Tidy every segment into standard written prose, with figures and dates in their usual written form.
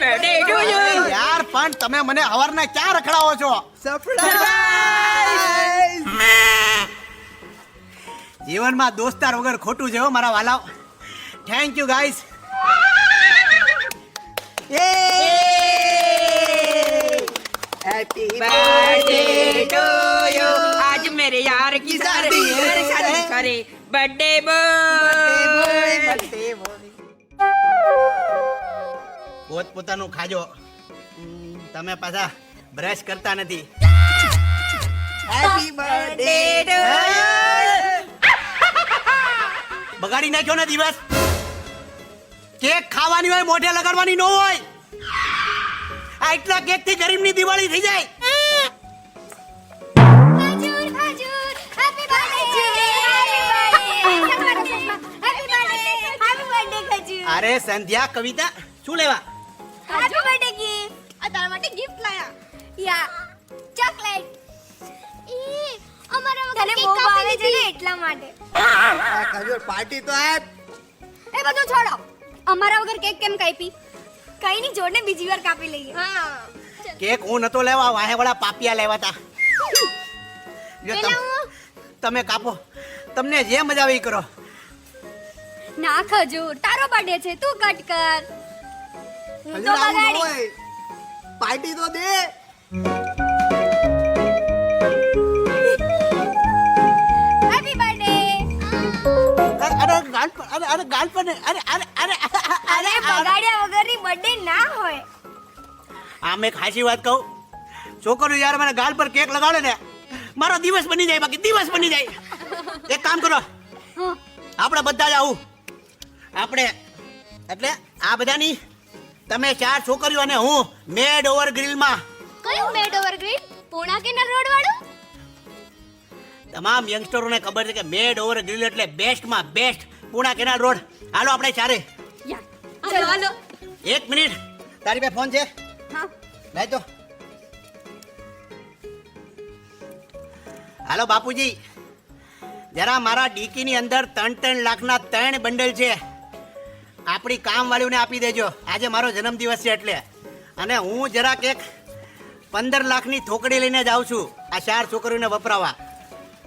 Birthday to you. યાર પણ તમે મને હવારના ક્યાં રખડાવો છો? જીવનમાં દોસ્તાર વગર ખોટું છે હો મારા વાલાઓ. Thank you guys. Happy birthday to you. आज मेरे यार की शादी करे. Birthday boy. પોત પોતાનું ખાજો. તમે પાછા બ્રશ કરતા નથી. हैप्पी बर्थडे टू બગાડી નાખ્યો ને દિવસ. કેક ખાવાની હોય, મોઢે લગાડવાની ન હોય. આ એટલા કેક થી ગરીબની દિવાળી થઈ જાય. ખજૂર ખજૂર હેપી બર્થડે હેપી બર્થડે ખજૂર. અરે સંધ્યા, કવિતા શું લેવા? Happy birthday gift. આ તારા માટે ગિફ્ટ લાયા. યા ચોકલેટ. ઈ અમારા વગર કેક કાપી લીધી ને એટલા માટે. ખજૂર પાર્ટી તો આપ. એ બધું છોડો. અમારા વગર કેક કેમ કાપી? કઈ ની જોડને બીજી વાર કાપી લઈએ. હા કેક હું નતો લેવા, વાહે વાળા પાપિયા લેવા તા. જો તમે કાપો, તમને જે મજા આવે ઈ કરો. ના ખજૂર, તારો બર્થડે છે, તું કટ કર. હું તો ખજૂર આવું ન બગાડી. હોય. પાર્ટી તો દે. Happy birthday. અરે ગાલ પર, અરે ગાલ પર ને, અરે બગાડ્યા વગરની બર્થડે ના હોય. આમ એક હાચી વાત કહું, છોકરો યાર મને ગાલ પર કેક લગાડે ને, મારો દિવસ બની જાય. બાકી દિવસ બની જાય. એક કામ કરો, આપણે બધા જ આવું. આપણે એટલે આ બધાની તમે 4 છોકરીઓ અને હું મેડ ઓવર ગ્રીલમાં. કયું mad over green? Poona canal road વાળું? તમામ યંગસ્ટરોને ખબર છે કે મેડ ઓવર ગ્રીલ એટલે બેસ્ટમાં બેસ્ટ પૂણા કેનાલ રોડ. હાલો આપણે ચારે. ચલો હાલો. 1 મિનિટ, તારી પાસે ફોન છે? હા. લાય તો. હાલો બાપુજી, જરા મારા ડીકીની અંદર 3 લાખના 3 બંડલ છે. આપણી કામવાળીઓને આપી દેજો. આજે મારો જન્મદિવસ છે એટલે. અને હું જરાક એક 15 લાખની થોકડી લઈને જ આવું છું આ 4 છોકરીઓને વપરાવા.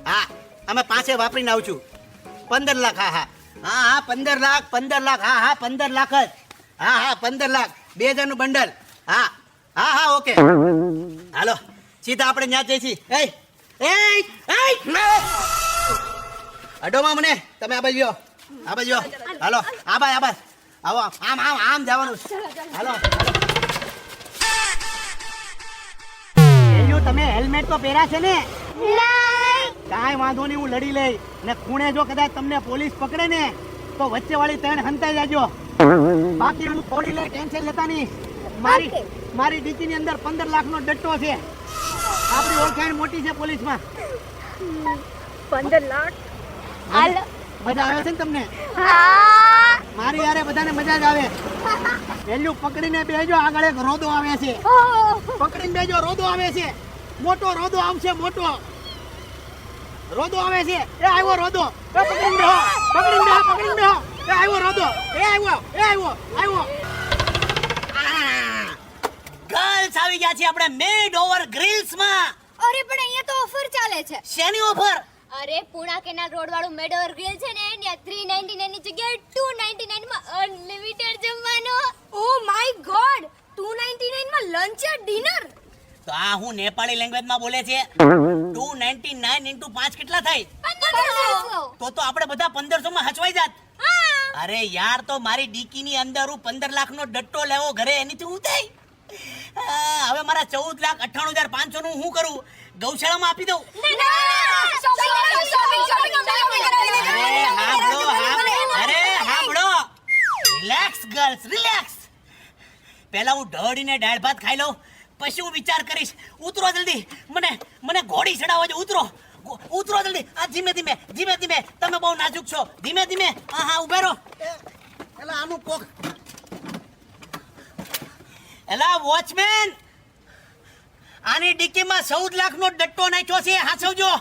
હા, અમે 5 વાપરીને આવું છું. 15 લાખ. હા હા હા હા 15 લાખ 15 લાખ. હા હા 15 લાખ જ. હા હા 15 લાખ. 2000 નું બંડલ. હા હા હા ઓકે. હાલો સીધા આપણે ત્યાં જઈશી. અડોમાં મને, તમે આ બાજુ આવો. આ બાજુ આવો. હાલો આ બાજુ આવો. આમ આમ આમ જવાનું. હાલો એલ્યુ, તમે હેલ્મેટ તો પહેર્યા છે ને? કાંઈ વાંધો નહીં, હું લડી લઈ. ને ખૂણે જો કદાચ તમને પોલીસ પકડે ને તો વચ્ચે વાળી 3 હંતાઈ જાજો. બાકી હું થોડી લે, ટેન્શન લેતા નહીં. મારી ડીકીની અંદર 15 લાખનો ડટ્ટો છે. આપણી ઓળખાણ મોટી છે પોલીસમાં. 15 લાખ. મજા આવે છે ને તમને? હા. મારી યારે બધાને મજા જ આવે. વેલ્યુ પકડીને બેજો, આગળ એક રોદો આવે છે. પકડીને બેજો, રોદો આવે છે. મોટો રોદો આવશે, મોટો રોદો આવે છે. એ આવ્યો રોદો. એ પકડીને બેહો, પકડીને બેહો, પકડીને બેહો. એ આવ્યો રોદો. એ આવ્યો. ગર્લ્સ આવી ગયા છે આપણે મેડ ઓવર ગ્રીલ્સ માં. અરે પણ અહીંયા તો ઓફર ચાલે છે. શેની ઓફર? અરે પૂણા કેનાલ રોડ વાળું મેડ ઓવર ગ્રીલ છે ને, ત્યાં 399 ની જગ્યાએ 299 માં અનલિમિટેડ જમવાનો. ઓ માય ગોડ, 299 માં લંચ અને ડિનર. તો આ હું નેપાળી લેંગ્વેજ માં બોલે છે. 299 * 5 કેટલા થાય? 1500. તો આપણે બધા 1500 માં હચવાઈ જાત. અરે યાર, તો મારી ડીકીની અંદર હું 15 લાખનો ડટ્ટો લેવો ઘરે, એનીથી હું થાય. હવે મારા 14,98,500 નું હું કરું? ગૌશાળામાં આપી દઉં. અરે હાંભળો, રિલેક્સ ગર્લ્સ, રિલેક્સ. પહેલા હું ઢળીને દાળ ભાત ખાઈ લઉં, પછી હું વિચાર કરીશ. ઉતરો જલ્દી, મને ઘોડી ચડાવો છે. ઉતરો જલ્દી. આ ધીમે ધીમે. તમે બહુ નાજુક છો. ધીમે ધીમે. હા ઉભા રહો. એલા આનું કોક. એલા વોચમેન, આની ડિક્કીમાં 14 લાખનો ડટ્ટો નાખ્યો છે, હાચવજો.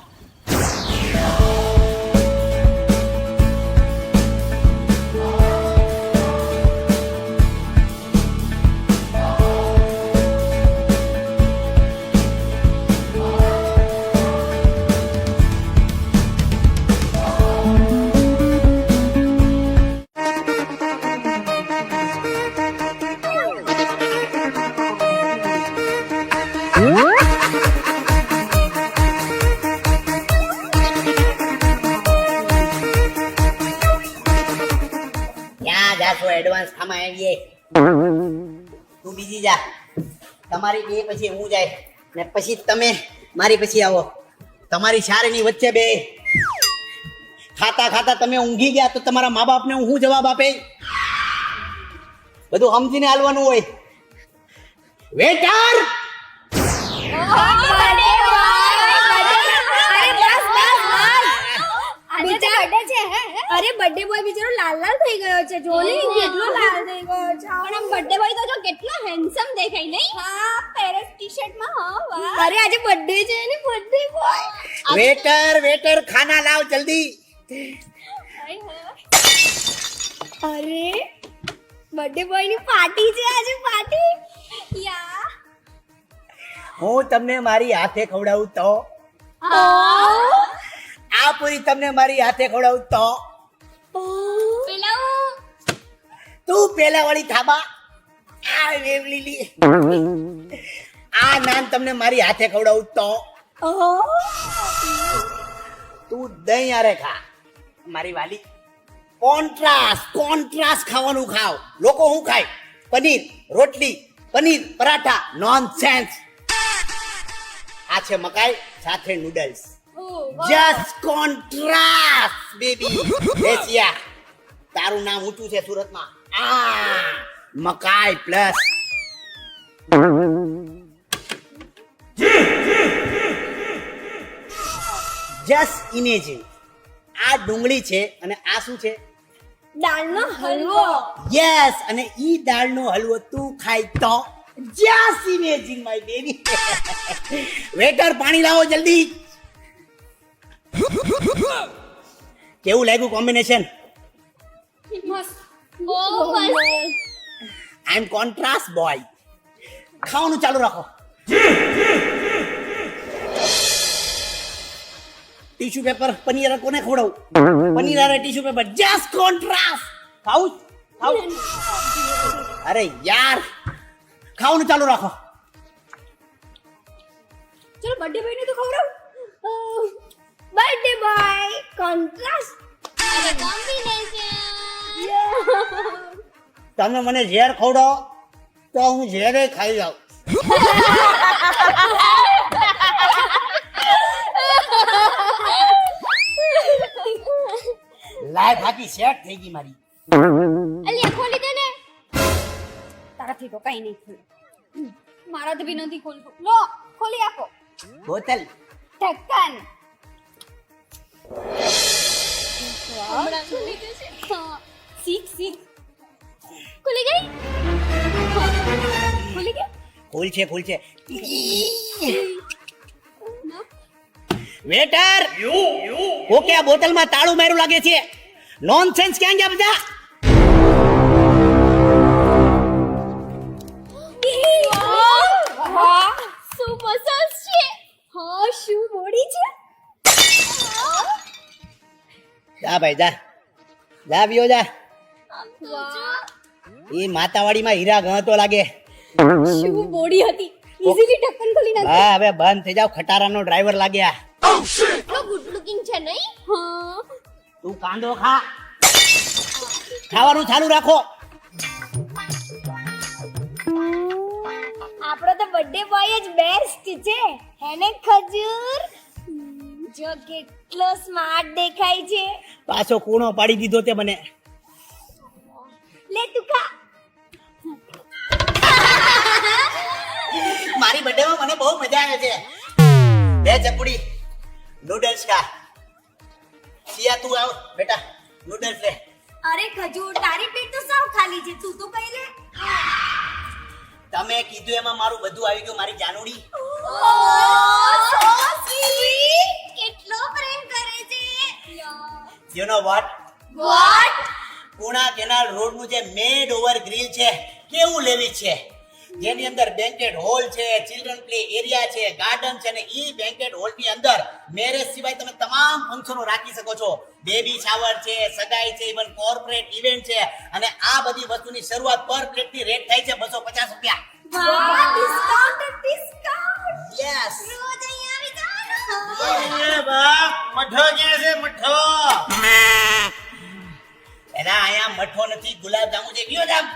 ક્યાં જાશો એડવાન્સ ખામાં આવીએ તું બીજી જા તમારી બે પછી હું જાય ને પછી તમે મારી પછી આવો તમારી શારીની વચ્ચે બે ખાતા ખાતા તમે ઊંઘી ગયા તો તમારા મા બાપને હું જવાબ આપે બધું સમજીને હાલવાનું હોય વેટર અરે બર્થડે બોય બિચારો લાલ લાલ થઈ ગયો છે જો ને કેટલો લાલ થઈ ગયો છે પણ આમ બર્થડે બોય તો જો કેટલો હેન્ડસમ દેખાય નહીં હા પેરેસ ટી-શર્ટ માં હા વાહ અરે આજે બર્થડે છે ને બર્થડે બોય વેટર ખાના લાવ જલ્દી અરે બર્થડે બોય ની પાર્ટી છે આજે પાર્ટી યા હું તમને મારી હાથે ખવડાવું તો આ પૂરી તમને મારી હાથે ખવડાવું તો પેલા તું પેલા વાળી થાબા આ વેવલીલી આ નાન તમને મારી હાથે ખવડાવું તો તું દહીં આરે ખા મારી વાલી કોન્ટ્રાસ્ટ ખાવાનું ખાવ લોકો શું ખાય પનીર રોટલી પનીર પરાઠા નોનસેન્સ આ છે મકાઈ સાથે noodles just contrast baby Asia તારું નામ ઊંચું છે સુરતમાં આ મકાઈ પ્લસ જસ્ટ ઇમેજિન આ ડુંગળી છે અને આ શું છે દાળનો હલવો યસ અને ઈ દાળનો હલવો તું ખાય તો just imagine my baby waiter પાણી લાવો જલ્દી કેવું લાગ્યું કોમ્બિનેશન મસ્ત બહુ મસ્ત આઈ એમ કોન્ટ્રાસ્ટ બોય ખાવાનું ચાલુ રાખો ટીશ્યુ પેપર પનીર કોને ખવડાવું પનીર અને ટીશ્યુ પેપર જસ્ટ કોન્ટ્રાસ્ટ ખાવું અરે યાર ખાવાનું ચાલુ રાખો ચલો બર્થડે બોય ને તો ખવડાવ બર્થડે બોય કોન્ટ્રાસ્ટ અરે કોમ્બિનેશન તમે મને ઝેર ખવડાવો તો હું ઝેરે ખાઈ જાઉં લાઈફ આખી સેટ થઈ ગઈ મારી અલી ખોલી દે ને તારાથી તો કઈ નહીં ખોલે મારાથી બી નથી ખોલતું લો ખોલી આપો બોતલ ઢક્કન હમણાં ખોલી દેશે હા શીખ ખુલી ગઈ ખુલી ગઈ ખુલ છે વેટર ઓકે આ બોટલમાં તાળું માર્યું લાગે છે નોનસેન્સ ક્યાં ગયા બધા વાહ શું મસલ્સ છે હા શું બોડી છે જા ભાઈ જા વિયો જા વાહ એ માતાવાડીમાં હીરા ગણતો લાગે શું બોડી હતી ઈઝીલી ઢક્કન ખોલી નાખી હા હવે બંધ થઈ જાવ ખટારાનો ડ્રાઈવર લાગ્યા એટલો ગુડ લુકિંગ છે નહીં હા તું કાંદો ખા ખાવાનું ચાલુ રાખો આપણો તો બર્થડે બોય જ બેસ્ટ છે હેને ખજૂર જો કેટલો સ્માર્ટ દેખાય છે પાછો કૂણો પાડી દીધો તે મને લે તું ખા મારી બર્થડે માં મને બહુ મજા આવે છે બે ચપડી નૂડલ્સ ખા સિયા તું આવ બેટા નૂડલ્સ લે અરે ખજૂર તારી પેટ તો સાવ ખાલી છે તું તો કઈ લે તમે કીધું એમાં મારું બધું આવી ગયું મારી જાનુડી સો સ્વીટ કેટલો પ્રેમ કરે છે you know what what Poona canal road નું જે મેડ ઓવર ગ્રીલ છે કેવું લેવી છે જેની અંદર બેન્કેટ હોલ છે ચિલ્ડ્રન પ્લે એરિયા છે ગાર્ડન છે અને ઈ બેન્કેટ હોલ ની અંદર મેરેજ સિવાય તમે તમામ ફંક્શનો રાખી શકો છો બેબી શાવર છે સગાઈ છે ઇવન કોર્પોરેટ ઇવેન્ટ છે અને આ બધી વસ્તુની શરૂઆત પર પ્લેટ ની રેટ થાય છે 250 રૂપિયા વાહ ડિસ્કાઉન્ટ રોજ અહીંયા આવી જવાનું એ બાપ મઠો ક્યાં છે મઠો એના આયા મઠો નથી ગુલાબ જામુ છે ગયો જામ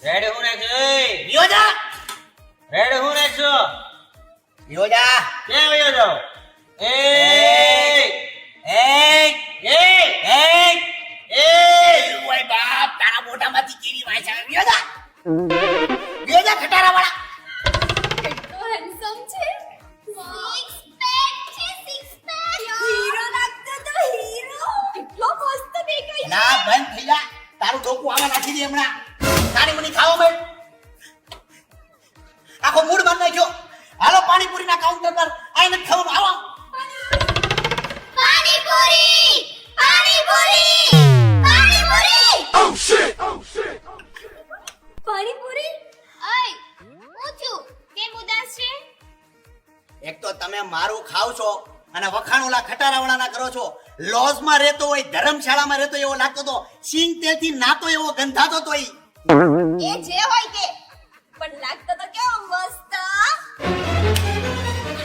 રેડ હું નાખજો ગયો જા રેડ હું નાખજો ગયો જા ક્યાં વયો જાઓ એ એ એ એ ઓય બાપ તારા મોઢામાંથી કેવી વાસ આવે ગયો જા ખટારા વાળા કેટલો હેન્ડસમ છે સિક્સ પેક છે સિક્સ પેક હીરો લાગતો તો હીરો કેટલો મસ્ત દેખાય છે ના બંધ થઈ જા તારું ડોકું આમાં નાખી દે હમણાં તારી મને ખાવા મળ આખો મૂડ બન નાખ્યો હાલો પાણીપુરીના કાઉન્ટર પર આઈને ખાવાનું આવો પાણીપુરી પાણીપુરી પાણીપુરી પાણીપુરી ઓય હું છું કેમ ઉદાસ છે એક તો તમે મારું ખાવ છો અને વખાણોલા ખટારાવાળાના કરો છો લોજમાં રહેતો હોય ધર્મશાળામાં રહેતો એવો લાગતો તો સિંગ તેલથી નાતો એવો ગંધાતો તો એ જે હોય કે પણ લાગતો તો કેવો મસ્ત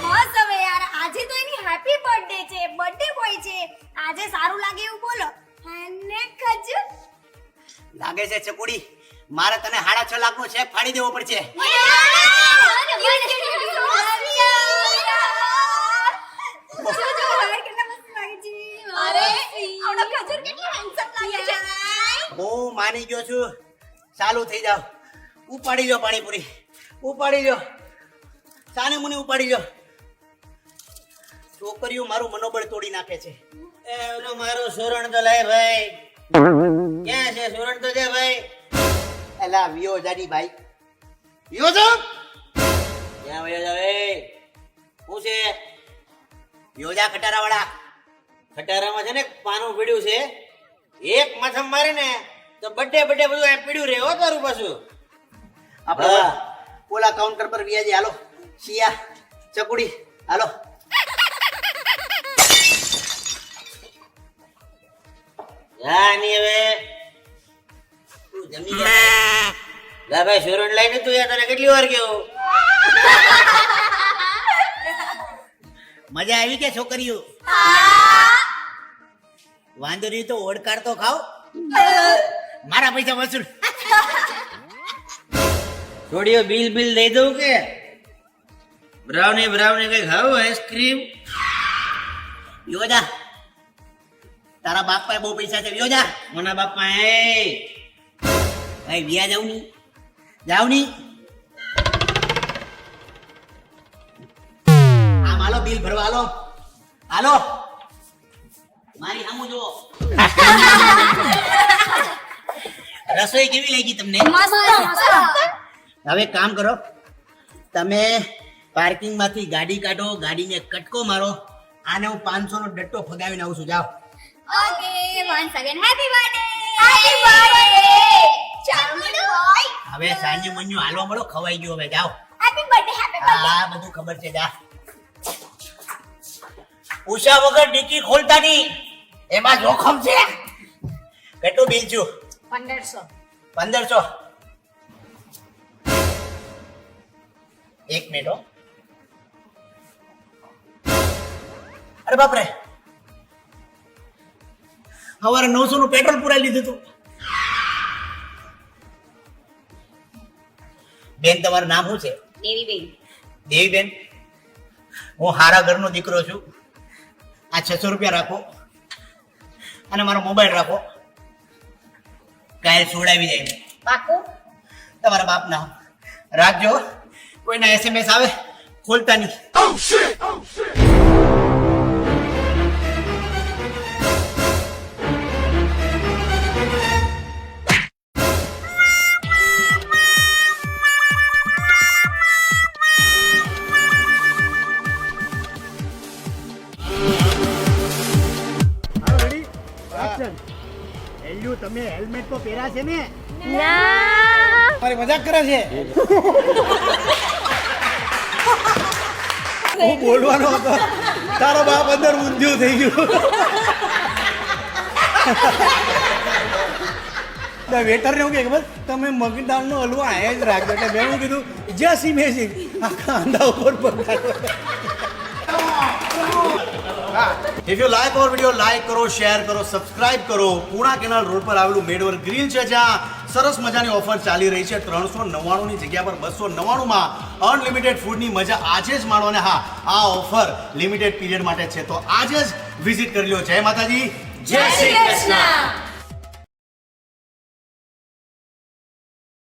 હા હવે યાર આજે તો એની હેપી બર્થડે છે બર્થડે બોય છે આજે સારું લાગે એવું બોલો અને ખજૂર લાગે છે ચકુડી મારે તને 6.5 લાખનો ચેક ફાડી દેવો પડશે હું માની ગયો છું ચાલુ થઈ જાવ ઉપાડી લો પાણીપુરી ઉપાડી લો સાને મને ઉપાડી લો છોકરીઓ મારું મનોબળ તોડી નાખે છે એ ઓલો મારો સોરણ તો લાય ભાઈ ક્યાં છે સોરણ તો દે ભાઈ એલા વિયો જાડી ભાઈ વિયો જો ક્યાં વયો જાવે હું છે વિયો જા ખટારાવાળા ખટારામાં છે ને પાનું પીડ્યું છે એક માથમ મારે ને તો બડે બધું એમ પીડ્યું રે હો તારું પાછું આપણે હા. ઓલા કાઉન્ટર પર વિયાજી હાલો શિયા ચકુડી હાલો જા ની હવે તું જમી ગયા જા ભાઈ સોરણ લઈને તું યાર તને કેટલી વાર કેવું મજા આવી કે છોકરીઓ વાંધો નહીં તો ઓડકાર તો ખાઓ મારા પૈસા વસૂલ થોડીઓ બિલ દઈ દઉં કે બ્રાઉની કઈ ખાવું આઈસ્ક્રીમ યોજા તારા બાપ પાસે બહુ પૈસા છે યોજા મોના બાપા એ ભાઈ વિયા જાવ ની આમ હાલો બિલ ભરવા હાલો હાલો મારી સામું જુઓ રસોઈ કેવી લાગી તમને હવે કામ કરો તમે પાર્કિંગ માંથી ગાડી કાઢો ગાડીને કટકો મારો આને હું 500 નો ડટ્ટો ફગાવીને આવું છું જાઓ okay once again happy birthday ચાલો બોય હવે સાંજે મન્યુ હાલવા મળો ખવાઈ ગયો હવે જાઓ હેપી બર્થડે હા બધું ખબર છે જા ઉષા વગર ડીકી ખોલતા નહીં એમાં જોખમ છે કેટલું બિલ છું 1500 એક મિનિટ હો અરે બાપરે સવારે 900 નું પેટ્રોલ પુરાઈ લીધું તું બેન તમારું નામ શું છે દેવીબેન હું હારા ઘરનો દીકરો છું આ 600 રૂપિયા રાખો અને મારો મોબાઈલ રાખો કાલ છોડાવી જાય પાકું તમારા બાપના રાખજો કોઈના SMS આવે ખોલતા નહીં તમે હેલ્મેટ તો પહેર્યા છે ને મારી મજાક કરે છે હું બોલવાનો હતો તારો બાપ અંદર ઊંધિયું થઈ ગયું વેટર ને એવું કે ખબર તમે મગની દાળનો હલવો આયા જ રાખજો એટલે મેં એવું કીધું જસ્ટ ઇમેજિંગ આ કાંદા ઉપર પગાર. If you like our video, like કરો, શેર કરો, સબસ્ક્રાઇબ કરો. પૂણા કેનાલ રોડ પર આવેલું મેડવર ગ્રીલ છે, જ્યાં સરસ મજાની ઓફર ચાલી રહી છે. 399 ની જગ્યા પર 299 માં અનલિમિટેડ ફૂડની મજા આજે જ માણો. અને હા, આ ઓફર લિમિટેડ પીરિયડ માટે છે, તો આજે જ વિઝિટ કરી લો. જય માતાજી, જય શ્રી કૃષ્ણ.